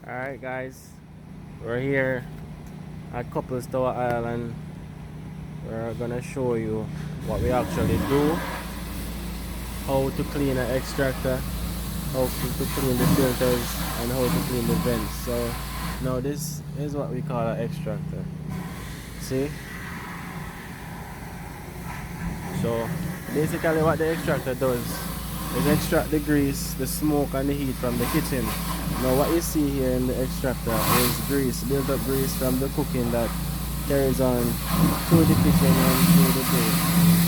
Alright guys, we're here at Couples Tower Island. We're gonna show you what we actually do, how to clean an extractor, how to clean the filters, and how to clean the vents. So now this is what we call an extractor. See? So basically what the extractor does is extract the grease, the smoke and the heat from the kitchen. Now what you see here in the extractor is grease, built up grease from the cooking that carries on through the kitchen and through the day.